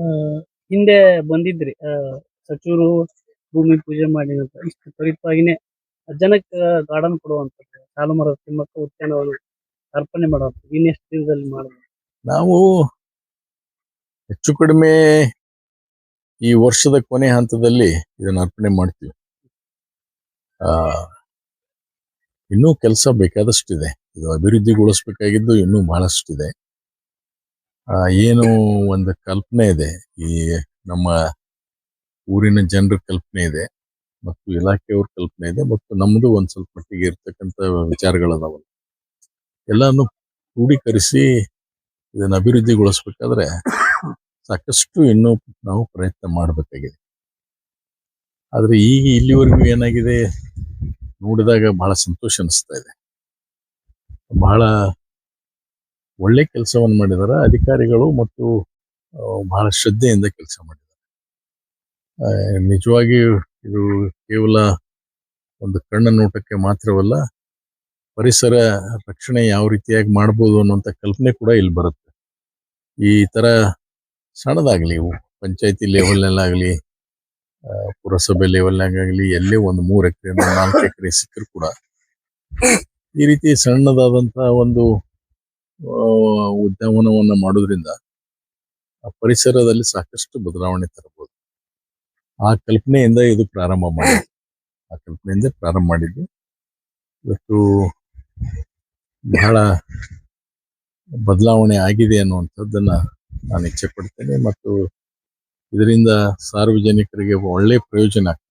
ಆ, ಹಿಂದೆ ಬಂದಿದ್ರಿ ಸಚಿವರು ಭೂಮಿ ಪೂಜೆ ಮಾಡಿ ಅಂತ ಇಷ್ಟು ತ್ವರಿತವಾಗಿನೇ ಜನಕ್ಕೆ ಗಾರ್ಡನ್ ಕೊಡುವಂಥದ್ದು, ಸಾಲು ಮರದ ತಿಮ್ಮಕ್ಕ ಉದ್ಯಾನವನ ಅರ್ಪಣೆ ಮಾಡುವಂಥದ್ದು ಇನ್ನೆಷ್ಟು ದಿನದಲ್ಲಿ ಮಾಡಬಹುದು? ನಾವು ಹೆಚ್ಚು ಕಡಿಮೆ ಈ ವರ್ಷದ ಕೊನೆ ಹಂತದಲ್ಲಿ ಇದನ್ನ ಅರ್ಪಣೆ ಮಾಡ್ತೀವಿ. ಇನ್ನೂ ಕೆಲಸ ಬೇಕಾದಷ್ಟಿದೆ. ಇದು ಅಭಿವೃದ್ಧಿಗೊಳಿಸ್ಬೇಕಾಗಿದ್ದು ಇನ್ನೂ ಬಹಳಷ್ಟಿದೆ. ಏನು ಒಂದು ಕಲ್ಪನೆ ಇದೆ, ಈ ನಮ್ಮ ಊರಿನ ಜನರ ಕಲ್ಪನೆ ಇದೆ ಮತ್ತು ಇಲಾಖೆಯವ್ರ ಕಲ್ಪನೆ ಇದೆ ಮತ್ತು ನಮ್ಮದು ಒಂದ್ ಸ್ವಲ್ಪ ಮಟ್ಟಿಗೆ ಇರ್ತಕ್ಕಂಥ ವಿಚಾರಗಳದಾವ. ಎಲ್ಲಾನು ಕ್ರೋಢೀಕರಿಸಿ ಇದನ್ನ ಅಭಿವೃದ್ಧಿಗೊಳಿಸ್ಬೇಕಾದ್ರೆ ಸಾಕಷ್ಟು ಇನ್ನೂ ನಾವು ಪ್ರಯತ್ನ ಮಾಡಬೇಕಾಗಿದೆ. ಆದ್ರೆ ಈಗ ಇಲ್ಲಿವರೆಗೂ ಏನಾಗಿದೆ ನೋಡಿದಾಗ ಬಹಳ ಸಂತೋಷ ಅನಿಸ್ತಾ ಇದೆ. ಬಹಳ ಒಳ್ಳೆ ಕೆಲಸವನ್ನು ಮಾಡಿದಾರೆ ಅಧಿಕಾರಿಗಳು ಮತ್ತು ಬಹಳ ಶ್ರದ್ಧೆಯಿಂದ ಕೆಲಸ ಮಾಡಿದ್ದಾರೆ. ನಿಜವಾಗಿ ಇದು ಕೇವಲ ಒಂದು ಕಣ್ಣ ನೋಟಕ್ಕೆ ಮಾತ್ರವಲ್ಲ, ಪರಿಸರ ರಕ್ಷಣೆ ಯಾವ ರೀತಿಯಾಗಿ ಮಾಡ್ಬೋದು ಅನ್ನುವಂಥ ಕಲ್ಪನೆ ಕೂಡ ಇಲ್ಲಿ ಬರುತ್ತೆ. ಈ ತರ ಸಣ್ಣದಾಗ್ಲಿ, ಪಂಚಾಯತಿ ಲೆವೆಲ್ನಲ್ಲಾಗಲಿ ಪುರಸಭೆ ಲೆವೆಲ್ನಾಗಲಿ ಎಲ್ಲೇ ಒಂದು 3 ಎಕರೆ 4 ಎಕರೆ ಸಿಕ್ಕರು ಕೂಡ ಈ ರೀತಿ ಸಣ್ಣದಾದಂತ ಒಂದು ಉದ್ಯಾನವನವನ್ನ ಮಾಡೋದ್ರಿಂದ ಆ ಪರಿಸರದಲ್ಲಿ ಸಾಕಷ್ಟು ಬದಲಾವಣೆ ತರಬಹುದು. ಆ ಕಲ್ಪನೆಯಿಂದ ಇದು ಪ್ರಾರಂಭ ಮಾಡಿದ್ದು. ಇವತ್ತು ಬಹಳ ಬದಲಾವಣೆ ಆಗಿದೆ ಅನ್ನುವಂಥದ್ದನ್ನ ನಾನು ಇಚ್ಛೆ ಪಡ್ತೇನೆ ಮತ್ತು ಇದರಿಂದ ಸಾರ್ವಜನಿಕರಿಗೆ ಒಳ್ಳೆ ಪ್ರಯೋಜನ ಆಗ್ತದೆ.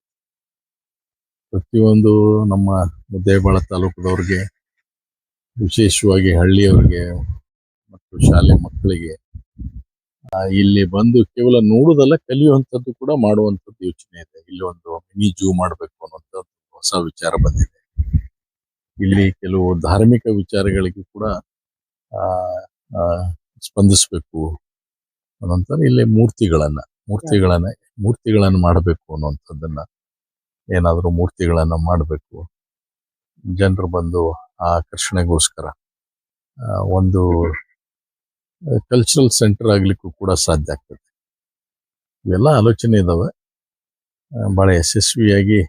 ಪ್ರತಿಯೊಂದು ನಮ್ಮ ಮುದ್ದೇಬಿಹಾಳ ತಾಲೂಕದವ್ರಿಗೆ, ವಿಶೇಷವಾಗಿ ಹಳ್ಳಿಯವರಿಗೆ ಮತ್ತು ಶಾಲೆ ಮಕ್ಕಳಿಗೆ ಇಲ್ಲಿ ಬಂದು ಕೇವಲ ನೋಡುವುದಲ್ಲ, ಕಲಿಯುವಂಥದ್ದು ಕೂಡ ಮಾಡುವಂಥದ್ದು ಯೋಚನೆ ಇದೆ. ಇಲ್ಲಿ ಒಂದು ಮಿನಿ ಜೂ ಮಾಡಬೇಕು ಅನ್ನುವಂಥದ್ದು ಹೊಸ ವಿಚಾರ ಬಂದಿದೆ. ಇಲ್ಲಿ ಕೆಲವು ಧಾರ್ಮಿಕ ವಿಚಾರಗಳಿಗೆ ಕೂಡ ಸ್ಪಂದಿಸಬೇಕು ಅನ್ನೋಂಥ, ಇಲ್ಲಿ ಮೂರ್ತಿಗಳನ್ನ ಮಾಡಬೇಕು ಅನ್ನುವಂಥದ್ದನ್ನ, ಏನಾದರೂ ಮೂರ್ತಿಗಳನ್ನ ಮಾಡಬೇಕು, ಜನರು ಬಂದು ಆ ಆಕರ್ಷಣೆಗೋಸ್ಕರ ಒಂದು ಕಲ್ಚರಲ್ ಸೆಂಟರ್ ಆಗ್ಲಿಕ್ಕೂ ಕೂಡ ಸಾಧ್ಯ ಆಗ್ತದೆ. ಇವೆಲ್ಲ ಆಲೋಚನೆ ಇದಾವೆ, ಬಹಳ ಯಶಸ್ವಿಯಾಗಿ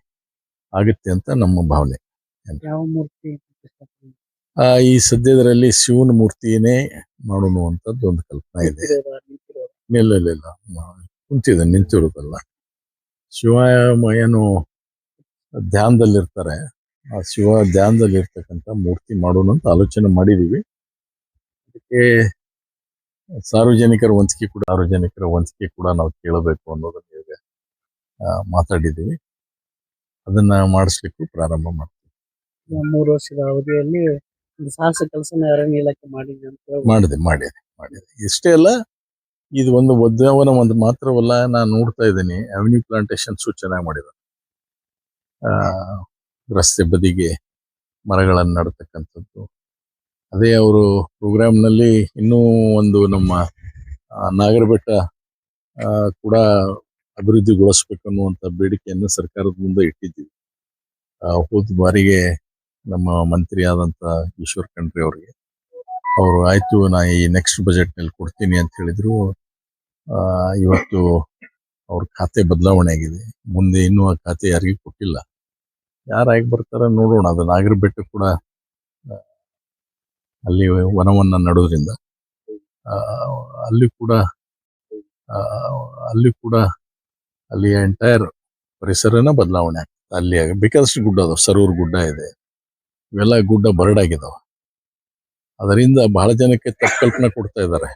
ಆಗುತ್ತೆ ಅಂತ ನಮ್ಮ ಭಾವನೆ. ಯಾವ ಮೂರ್ತಿ? ಈ ಸದ್ಯದರಲ್ಲಿ ಶಿವನ ಮೂರ್ತಿನೇ ಮಾಡೋಣ ಅಂತದ್ದು ಒಂದು ಕಲ್ಪನೆ ಇದೆ. ಇಲ್ಲ ಕುಂತಿದೆ, ನಿಂತಿರೋದಲ್ಲ. ಶಿವ ಏನು ಧ್ಯಾನದಲ್ಲಿರ್ತಾರೆ, ಆ ಶಿವ ಧ್ಯಾನದಲ್ಲಿ ಇರ್ತಕ್ಕಂಥ ಮೂರ್ತಿ ಮಾಡೋಣ ಅಂತ ಆಲೋಚನೆ ಮಾಡಿದೀವಿ. ಅದಕ್ಕೆ ಸಾರ್ವಜನಿಕರ ವಂತಿಕೆ ಕೂಡ ನಾವು ಕೇಳಬೇಕು ಅನ್ನೋದನ್ನ ಈಗ ಮಾತಾಡಿದ್ದೀವಿ. ಅದನ್ನ ಮಾಡಿಸ್ಲಿಕ್ಕೂ ಪ್ರಾರಂಭ ಮಾಡ್ತೀವಿ. 3 ವರ್ಷದ ಅವಧಿಯಲ್ಲಿ ಒಂದು ಸಾಹಸ ಕೆಲಸನ ಅರಣ್ಯ ಇಲಾಖೆ ಮಾಡಿದೆ. ಇಷ್ಟೇ ಅಲ್ಲ, ಇದು ಒಂದು ಉದ್ಯಾನವನ ಒಂದು ಮಾತ್ರವಲ್ಲ, ನಾನು ನೋಡ್ತಾ ಇದ್ದೀನಿ ಅವೆನ್ಯೂ ಪ್ಲಾಂಟೇಶನ್ಸ್ ಚೆನ್ನಾಗಿ ಮಾಡಿದ್ದಾರೆ. ರಸ್ತೆ ಬದಿಗೆ ಮರಗಳನ್ನು ನಡ್ತಕ್ಕಂಥದ್ದು. ಅದೇ ಅವರು ಪ್ರೋಗ್ರಾಮ್ನಲ್ಲಿ ಇನ್ನೂ ಒಂದು ನಮ್ಮ ನಾಗರಬೆಟ್ಟ ಕೂಡ ಅಭಿವೃದ್ಧಿಗೊಳಿಸ್ಬೇಕು ಅನ್ನುವಂಥ ಬೇಡಿಕೆಯನ್ನು ಸರ್ಕಾರದ ಮುಂದೆ ಇಟ್ಟಿದ್ದೀವಿ. ಹೋದ ಬಾರಿಗೆ ನಮ್ಮ ಮಂತ್ರಿ ಆದಂತ ಈಶ್ವರ್ ಖಂಡ್ರೆ ಅವರಿಗೆ ಅವರು ಆಯ್ತು, ನಾ ಈ ನೆಕ್ಸ್ಟ್ ಬಜೆಟ್ ನಲ್ಲಿ ಕೊಡ್ತೀನಿ ಅಂತ ಹೇಳಿದ್ರು. ಇವತ್ತು ಅವ್ರ ಖಾತೆ ಬದಲಾವಣೆ ಆಗಿದೆ. ಮುಂದೆ ಇನ್ನೂ ಆ ಖಾತೆ ಯಾರಿಗೂ ಕೊಟ್ಟಿಲ್ಲ. ಯಾರಾಗಿ ಬರ್ತಾರ ನೋಡೋಣ. ಅದು ನಾಗರಬೆಟ್ಟ ಕೂಡ ಅಲ್ಲಿ ವನವನ್ನ ನಡೋದ್ರಿಂದ ಅಲ್ಲಿ ಕೂಡ ಅಲ್ಲಿ ಎಂಟೈರ್ ಪರಿಸರನ ಬದಲಾವಣೆ ಆಗ್ತದೆ. ಅಲ್ಲಿ ಬೇಕಾದಷ್ಟು ಗುಡ್ಡ ಅದಾವ, ಸರೂರ್ ಗುಡ್ಡ ಇದೆ, ಇವೆಲ್ಲ ಗುಡ್ಡ ಬರಡಾಗಿದಾವ. ಅದರಿಂದ ಬಹಳ ಜನಕ್ಕೆ ತಪ್ಪು ಕಲ್ಪನೆ ಕೊಡ್ತಾ ಇದ್ದಾರೆ.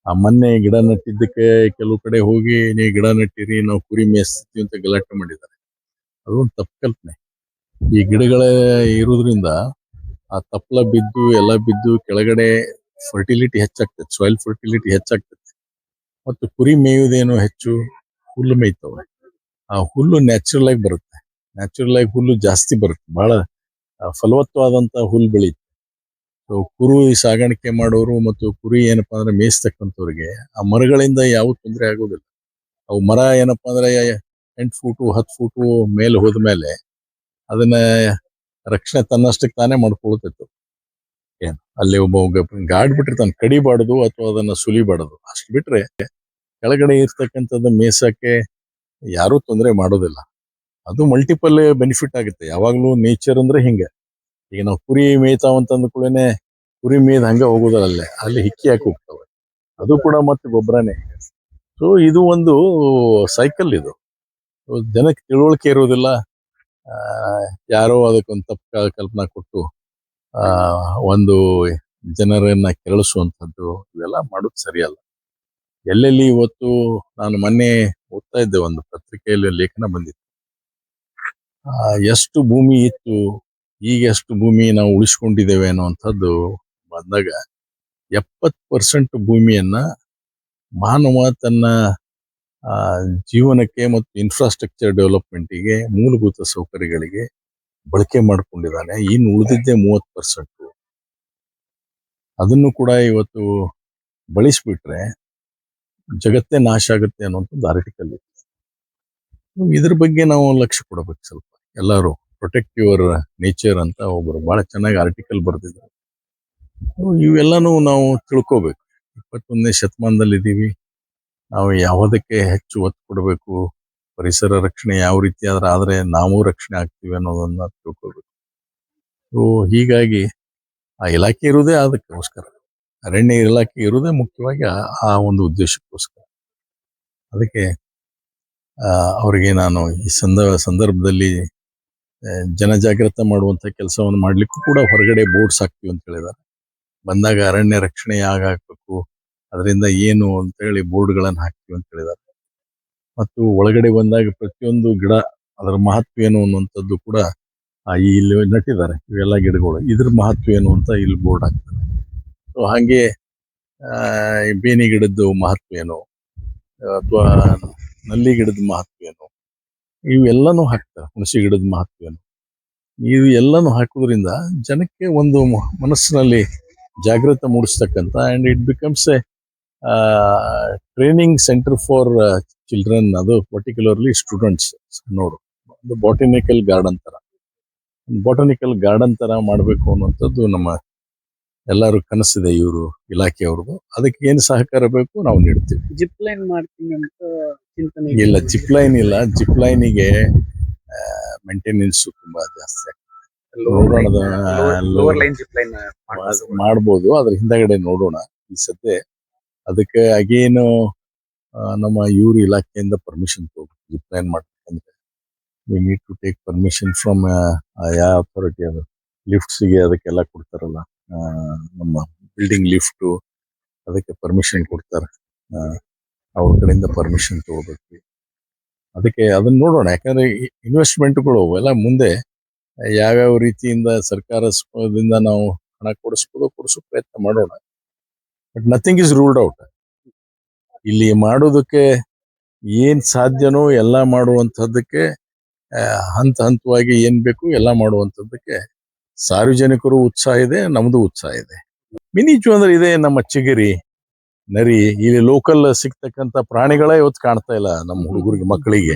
ಆ ಮೊನ್ನೆ ಗಿಡ ನಟ್ಟಿದ್ದಕ್ಕೆ ಕೆಲವು ಕಡೆ ಹೋಗಿ ನೀವು ಗಿಡ ನಟ್ಟಿರಿ, ನಾವು ಕುರಿ ಮೇಯಿಸ್ತೀವಿ ಅಂತ ಗಲಾಟೆ ಮಾಡಿದ್ದಾರೆ. ಅದೊಂದು ತಪ್ಪು ಕಲ್ಪನೆ. ಈ ಗಿಡಗಳ ಇರೋದ್ರಿಂದ ಆ ತಪ್ಪಲ ಬಿದ್ದು ಎಲ್ಲ ಬಿದ್ದು ಕೆಳಗಡೆ ಫರ್ಟಿಲಿಟಿ ಹೆಚ್ಚಾಗ್ತದೆ, ಸಾಯಿಲ್ ಫರ್ಟಿಲಿಟಿ ಹೆಚ್ಚಾಗ್ತದೆ. ಮತ್ತು ಕುರಿ ಮೇಯುವುದೇನು ಹೆಚ್ಚು ಹುಲ್ಲು ಮೇಯ್ತವೆ. ಆ ಹುಲ್ಲು ನ್ಯಾಚುರಲ್ ಆಗಿ ಬರುತ್ತೆ, ಹುಲ್ಲು ಜಾಸ್ತಿ ಬರುತ್ತೆ, ಬಹಳ ಫಲವತ್ತವಾದಂತ ಹುಲ್ಲು ಬೆಳೆಯುತ್ತೆ. ಕುರಿ ಸಾಗಾಣಿಕೆ ಮಾಡೋರು ಮತ್ತು ಕುರಿ ಏನಪ್ಪಾ ಅಂದ್ರೆ ಮೇಯಿಸ್ತಕ್ಕಂಥವ್ರಿಗೆ ಆ ಮರಗಳಿಂದ ಯಾವ ತೊಂದರೆ ಆಗೋದಿಲ್ಲ. ಅವು ಮರ ಏನಪ್ಪಾ ಅಂದ್ರೆ 8 ಫೂಟು 10 ಫೂಟು ಮೇಲೆ ಹೋದ್ಮೇಲೆ ಅದನ್ನ ರಕ್ಷಣೆ ತನ್ನಷ್ಟಕ್ಕೆ ತಾನೇ ಮಾಡ್ಕೊಳ್ತಿತ್ತು. ಏನು ಅಲ್ಲಿ ಒಬ್ಬ ಗಾಡ್ ಬಿಟ್ಟಿರ್ತಾನೆ, ಕಡಿಬಾರ್ದು ಅಥವಾ ಅದನ್ನ ಸುಲಿಬಾರ್ದು, ಅಷ್ಟು ಬಿಟ್ರೆ ಕೆಳಗಡೆ ಇರ್ತಕ್ಕಂಥದ್ದು ಮೇಸಕ್ಕೆ ಯಾರೂ ತೊಂದರೆ ಮಾಡೋದಿಲ್ಲ. ಅದು ಮಲ್ಟಿಪಲ್ ಬೆನಿಫಿಟ್ ಆಗುತ್ತೆ. ಯಾವಾಗಲೂ ನೇಚರ್ ಅಂದ್ರೆ ಹಿಂಗೆ. ಈಗ ನಾವು ಕುರಿ ಮೇಯ್ತಾವ ಅಂತ ಅಂದ್ಕೂಡನೆ ಕುರಿ ಮೇಯ್ದು ಹಂಗೆ ಹೋಗೋದಲ್ಲೇ ಅಲ್ಲಿ ಹಿಕ್ಕಿ ಹಾಕಿ ಹೋಗ್ತವೆ. ಅದು ಕೂಡ ಮತ್ತೆ ಗೊಬ್ಬರನೇ. ಸೊ ಇದು ಒಂದು ಸೈಕಲ್ ಇದು. ಜನಕ್ಕೆ ತಿಳುವಳಿಕೆ ಇರೋದಿಲ್ಲ. ಆ, ಯಾರೋ ಅದಕ್ಕೊಂದು ತಪ್ಪು ಕಲ್ಪನಾ ಕೊಟ್ಟು ಆ ಒಂದು ಜನರನ್ನ ಕೆರಳಿಸುವಂಥದ್ದು ಇವೆಲ್ಲ ಮಾಡೋದು ಸರಿಯಲ್ಲ. ಎಲ್ಲೆಲ್ಲಿ ಇವತ್ತು ನಾನು ಮೊನ್ನೆ ಓದ್ತಾ ಇದ್ದೆ, ಒಂದು ಪತ್ರಿಕೆಯಲ್ಲಿ ಲೇಖನ ಬಂದಿತ್ತು. ಎಷ್ಟು ಭೂಮಿ ಇತ್ತು, ಈಗ ಎಷ್ಟು ಭೂಮಿ ನಾವು ಉಳಿಸ್ಕೊಂಡಿದ್ದೇವೆ ಅನ್ನುವಂಥದ್ದು ಬಂದಾಗ 70% ಭೂಮಿಯನ್ನ ಮಾನವ ತನ್ನ ಜೀವನಕ್ಕೆ ಮತ್ತು ಇನ್ಫ್ರಾಸ್ಟ್ರಕ್ಚರ್ ಡೆವಲಪ್ಮೆಂಟಿಗೆ, ಮೂಲಭೂತ ಸೌಕರ್ಯಗಳಿಗೆ ಬಳಕೆ ಮಾಡ್ಕೊಂಡಿದ್ದಾನೆ. ಇನ್ನು ಉಳಿದಿದ್ದೇ 30%. ಅದನ್ನು ಕೂಡ ಇವತ್ತು ಬಳಸ್ಬಿಟ್ರೆ ಜಗತ್ತೇ ನಾಶ ಆಗುತ್ತೆ ಅನ್ನುವಂಥದ್ದು ಆರ್ಟಿಕಲ್ ಇದೆ. ಇದ್ರ ಬಗ್ಗೆ ನಾವು ಲಕ್ಷ್ಯ ಕೊಡಬೇಕು ಸ್ವಲ್ಪ. ಎಲ್ಲರೂ ಪ್ರೊಟೆಕ್ಟ್ ಯುವರ್ ನೇಚರ್ ಅಂತ ಒಬ್ಬರು ಬಹಳ ಚೆನ್ನಾಗಿ ಆರ್ಟಿಕಲ್ ಬರೆದಿದ್ದಾರೆ. ಇವೆಲ್ಲನೂ ನಾವು ತಿಳ್ಕೋಬೇಕು. 21ನೇ ಶತಮಾನದಲ್ಲಿ ಇದ್ದೀವಿ. ನಾವು ಯಾವುದಕ್ಕೆ ಹೆಚ್ಚು ಒತ್ತು ಕೊಡಬೇಕು, ಪರಿಸರ ರಕ್ಷಣೆ ಯಾವ ರೀತಿ ಆದ್ರೆ ನಾವು ರಕ್ಷಣೆ ಆಗ್ತೀವಿ ಅನ್ನೋದನ್ನ ತಿಳ್ಕೋಬೇಕು. ಹೀಗಾಗಿ ಆ ಇಲಾಖೆ ಇರುವುದೇ ಅದಕ್ಕೋಸ್ಕರ. ಅರಣ್ಯ ಇಲಾಖೆ ಇರುವುದೇ ಮುಖ್ಯವಾಗಿ ಆ ಒಂದು ಉದ್ದೇಶಕ್ಕೋಸ್ಕರ. ಅದಕ್ಕೆ ಅವರಿಗೆ ನಾನು ಈ ಸಂದರ್ಭದಲ್ಲಿ ಜನಜಾಗೃತ ಮಾಡುವಂತ ಕೆಲಸವನ್ನು ಮಾಡ್ಲಿಕ್ಕೂ ಕೂಡ ಹೊರಗಡೆ ಬೋರ್ಡ್ಸ್ ಹಾಕ್ತೀವಿ ಅಂತ ಹೇಳಿದ್ದಾರೆ. ಬಂದಾಗ ಅರಣ್ಯ ರಕ್ಷಣೆ ಹಾಕ್ಬೇಕು, ಅದರಿಂದ ಏನು ಅಂತ ಹೇಳಿ ಬೋರ್ಡ್ಗಳನ್ನು ಹಾಕ್ತೀವಿ ಅಂತ ಹೇಳಿದ್ದಾರೆ. ಮತ್ತು ಒಳಗಡೆ ಬಂದಾಗ ಪ್ರತಿಯೊಂದು ಗಿಡ ಅದರ ಮಹತ್ವ ಏನು ಅನ್ನುವಂಥದ್ದು ಕೂಡ ಇಲ್ಲಿ ನಟ್ಟಿದ್ದಾರೆ. ಇವೆಲ್ಲ ಗಿಡಗಳು ಇದ್ರ ಮಹತ್ವ ಏನು ಅಂತ ಇಲ್ಲಿ ಬೋರ್ಡ್ ಹಾಕ್ತಾರೆ. ಸೊ ಹಾಗೆ ಬೇನಿ ಗಿಡದ್ದು ಮಹತ್ವ ಏನು, ಅಥವಾ ನಲ್ಲಿ ಗಿಡದ ಮಹತ್ವ ಏನು, ಇವೆಲ್ಲನೂ ಹಾಕ್ತಾರೆ. ಹುಣಸಿ ಗಿಡದ ಮಹತ್ವ ಏನು, ಇವು ಎಲ್ಲನೂ ಹಾಕೋದ್ರಿಂದ ಜನಕ್ಕೆ ಒಂದು ಮನಸ್ಸಿನಲ್ಲಿ ಜಾಗೃತ ಮೂಡಿಸ್ತಕ್ಕಂಥ, and it becomes a training centre for children. ಅದು ಪರ್ಟಿಕ್ಯುಲರ್ಲಿ ಸ್ಟೂಡೆಂಟ್ಸ್ ನೋಡು, ಒಂದು ಬಾಟನಿಕಲ್ ಗಾರ್ಡನ್ ತರ ಮಾಡಬೇಕು ಅನ್ನುವಂಥದ್ದು ನಮ್ಮ ಎಲ್ಲರೂ ಕನಸಿದೆ. ಇವರು ಇಲಾಖೆಯವ್ರದ್ದು. ಅದಕ್ಕೆ ಏನು ಸಹಕಾರ ಬೇಕು ನಾವು ನೀಡ್ತೀವಿ. ಜಿಪ್ ಲೈನ್ ಮಾಡ್ತೀನಿ ಅಂತ ಚಿಂತನೆ ಇಲ್ಲ, ಜಿಪ್ ಲೈನ್ ಇಲ್ಲ. ಜಿಪ್ ಲೈನಿಗೆ ಮೇಂಟೆನೆನ್ಸ್ ತುಂಬಾ ಜಾಸ್ತಿ ಮಾಡ್ಬೋದು. ಅದ್ರ ಹಿಂದಗಡೆ ನೋಡೋಣ. ಈ ಸದ್ಯ ಅದಕ್ಕೆ ಅಗೇನು ನಮ್ಮ ಇವ್ರ ಇಲಾಖೆಯಿಂದ ಪರ್ಮಿಷನ್ ತಗೋಬೇಕು. ಜಿಪ್ ಲೈನ್ ಮಾಡ್ಬೇಕಂದ್ರೆ we need to take permission from ಯಾವ ಅಥಾರಿಟಿ. ಅದು ಲಿಫ್ಟ್ಸ್ಗೆ ಅದಕ್ಕೆಲ್ಲ ಕೊಡ್ತಾರಲ್ಲ, ನಮ್ಮ ಬಿಲ್ಡಿಂಗ್ ಲಿಫ್ಟ್, ಅದಕ್ಕೆ ಪರ್ಮಿಷನ್ ಕೊಡ್ತಾರೆ. ಅವ್ರ ಕಡೆಯಿಂದ ಪರ್ಮಿಷನ್ ತಗೋಬೇಕು. ಅದಕ್ಕೆ ಅದನ್ನ ನೋಡೋಣ. ಯಾಕಂದ್ರೆ ಇನ್ವೆಸ್ಟ್ಮೆಂಟ್ಗಳು ಎಲ್ಲ ಮುಂದೆ ಯಾವ್ಯಾವ ರೀತಿಯಿಂದ ಸರ್ಕಾರದಿಂದ ನಾವು ಹಣ ಕೊಡಿಸೋ ಪ್ರಯತ್ನ ಮಾಡೋಣ. But nothing is ruled out. ಇಲ್ಲಿ ಮಾಡೋದಕ್ಕೆ ಏನ್ ಸಾಧ್ಯನೋ ಎಲ್ಲ ಮಾಡುವಂಥದ್ದಕ್ಕೆ ಹಂತವಾಗಿ ಏನ್ ಬೇಕು ಎಲ್ಲ ಮಾಡುವಂಥದ್ದಕ್ಕೆ ಸಾರ್ವಜನಿಕರು ಉತ್ಸಾಹ ಇದೆ, ನಮ್ದು ಉತ್ಸಾಹ ಇದೆ. ಮಿನಿ ಜೂ ಅಂದ್ರೆ ಇದೆ, ನಮ್ಮ ಚಿಗರಿ, ನರಿ, ಇಲ್ಲಿ ಲೋಕಲ್ ಸಿಗ್ತಕ್ಕಂಥ ಪ್ರಾಣಿಗಳೇ ಇವತ್ತು ಕಾಣ್ತಾ ಇಲ್ಲ ನಮ್ಮ ಹುಡುಗರಿಗೆ, ಮಕ್ಕಳಿಗೆ.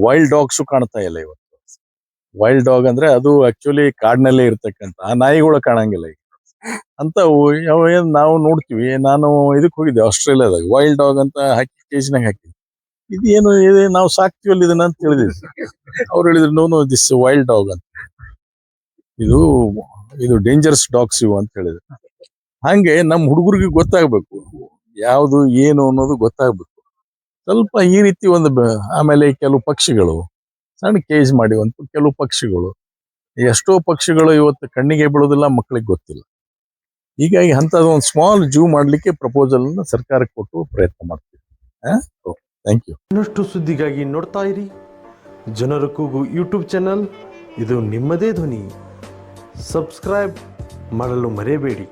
ವೈಲ್ಡ್ ಡಾಗ್ಸ್ ಕಾಣ್ತಾ ಇಲ್ಲ ಇವತ್ತು. ವೈಲ್ಡ್ ಡಾಗ್ ಅಂದ್ರೆ ಅದು ಆಕ್ಚುಲಿ ಕಾಡಿನಲ್ಲೇ ಇರ್ತಕ್ಕಂಥ ಆ ನಾಯಿಗಳು ಕಾಣಂಗಿಲ್ಲ ಈಗ. ಅಂತ ನಾವು ನೋಡ್ತೀವಿ. ನಾನು ಇದಕ್ಕೆ ಹೋಗಿದ್ದೆ ಆಸ್ಟ್ರೇಲಿಯಾದಾಗ, ವೈಲ್ಡ್ ಡಾಗ್ ಅಂತ ಹಾಕಿ ಕೇಜ್ನಾಗ ಹಾಕಿ, ಇದೇನು ನಾವು ಸಾಕ್ತಿವಲ್ಲ ಇದನ್ನ ಅಂತ ಹೇಳಿದ್ವಿ. ಅವ್ರು ಹೇಳಿದ್ರು ನೋ ದಿಸ್ ವೈಲ್ಡ್ ಡಾಗ್ ಅಂತ, ಇದು ಡೇಂಜರಸ್ ಡಾಗ್ಸ್ ಇವು ಅಂತ ಹೇಳಿದ್ರು. ಹಂಗೆ ನಮ್ಮ ಹುಡುಗರಿಗೆ ಗೊತ್ತಾಗ್ಬೇಕು ಯಾವುದು ಏನು ಅನ್ನೋದು ಗೊತ್ತಾಗ್ಬೇಕು ಸ್ವಲ್ಪ. ಈ ರೀತಿ ಒಂದು ಆಮೇಲೆ ಕೆಲವು ಪಕ್ಷಿಗಳು ಸಣ್ಣ ಕೇಜ್ ಮಾಡಿವಂತ ಕೆಲವು ಪಕ್ಷಿಗಳು, ಎಷ್ಟೋ ಪಕ್ಷಿಗಳು ಇವತ್ತು ಕಣ್ಣಿಗೆ ಬೀಳೋದಿಲ್ಲ, ಮಕ್ಕಳಿಗೆ ಗೊತ್ತಿಲ್ಲ. ಹೀಗಾಗಿ ಅಂತದ್ದು ಒಂದು ಸ್ಮಾಲ್ ಜೂ ಮಾಡ್ಲಿಕ್ಕೆ ಪ್ರಪೋಸಲ್ ಸರ್ಕಾರಕ್ಕೆ ಕೊಟ್ಟು ಪ್ರಯತ್ನ ಮಾಡ್ತೀವಿ. Thank you. ಇನ್ನಷ್ಟು ಸುದ್ದಿಗಾಗಿ ನೋಡ್ತಾ ಇರಿ ಜನರ ಕೂಗು ಯೂಟ್ಯೂಬ್ ಚಾನಲ್. ಇದು ನಿಮ್ಮದೇ ಧ್ವನಿ. ಸಬ್ಸ್ಕ್ರೈಬ್ ಮಾಡಲು ಮರೆಯಬೇಡಿ.